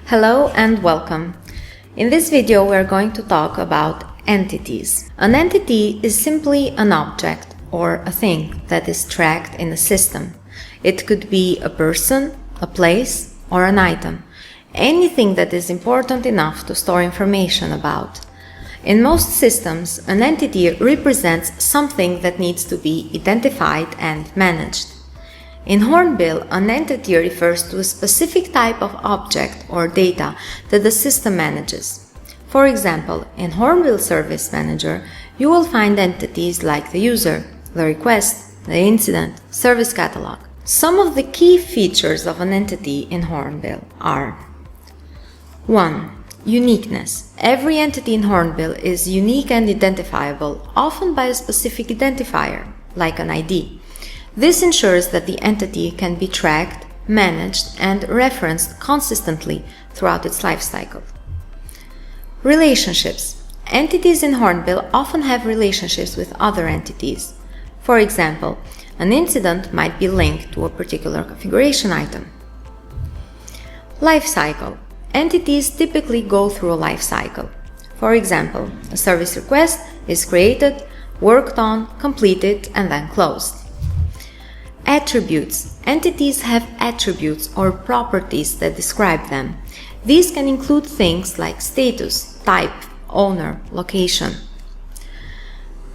Hello and welcome. In this video we are going to talk about entities. An entity is simply an object or a thing that is tracked in a system. It could be a person, a place, or an item. Anything that is important enough to store information about. In most systems, an entity represents something that needs to be identified and managed. In Hornbill, an entity refers to a specific type of object or data that the system manages. For example, in Hornbill Service Manager, you will find entities like the user, the request, the incident, service catalog. Some of the key features of an entity in Hornbill are 1. Uniqueness. Every entity in Hornbill is unique and identifiable, often by a specific identifier, like an ID. This ensures that the entity can be tracked, managed, and referenced consistently throughout its life cycle. Relationships. Entities in Hornbill often have relationships with other entities. For example, an incident might be linked to a particular configuration item. Life cycle. Entities typically go through a life cycle. For example, a service request is created, worked on, completed, and then closed. Attributes. Entities have attributes or properties that describe them. These can include things like status, type, owner, location.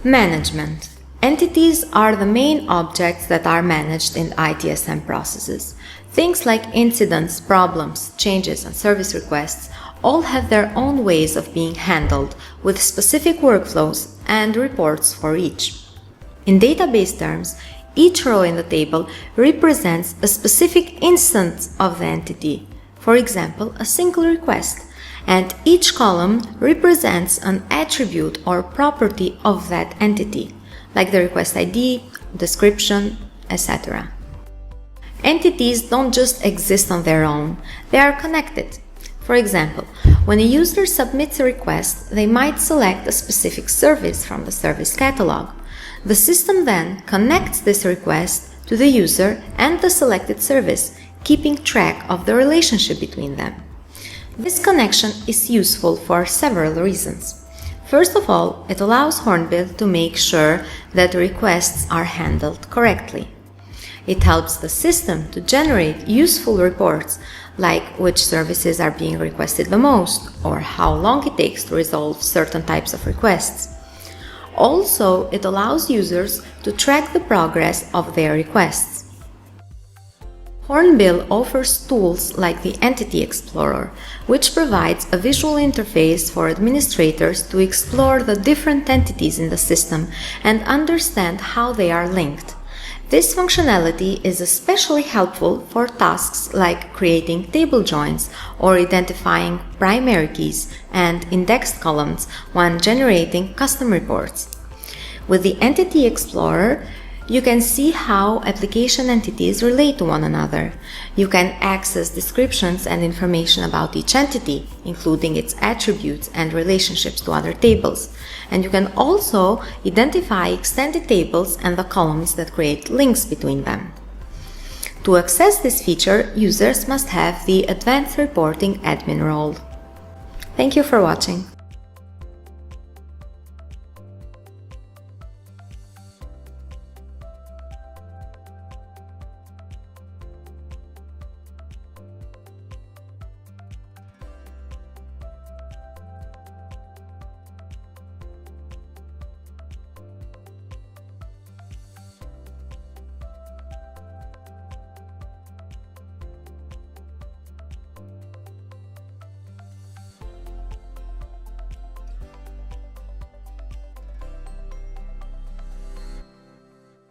Management. Entities are the main objects that are managed in ITSM processes. Things like incidents, problems, changes, and service requests all have their own ways of being handled, with specific workflows and reports for each. In database terms, each row in the table represents a specific instance of the entity, for example, a single request, and each column represents an attribute or property of that entity, like the request ID, description, etc. Entities don't just exist on their own, they are connected. For example, when a user submits a request, they might select a specific service from the service catalog. The system then connects this request to the user and the selected service, keeping track of the relationship between them. This connection is useful for several reasons. First of all, it allows Hornbill to make sure that requests are handled correctly. It helps the system to generate useful reports, like which services are being requested the most, or how long it takes to resolve certain types of requests. Also, it allows users to track the progress of their requests. Hornbill offers tools like the Entity Explorer, which provides a visual interface for administrators to explore the different entities in the system and understand how they are linked. This functionality is especially helpful for tasks like creating table joins or identifying primary keys and indexed columns when generating custom reports. With the Entity Explorer, you can see how application entities relate to one another. You can access descriptions and information about each entity, including its attributes and relationships to other tables. And you can also identify extended tables and the columns that create links between them. To access this feature, users must have the Advanced Reporting Admin role. Thank you for watching.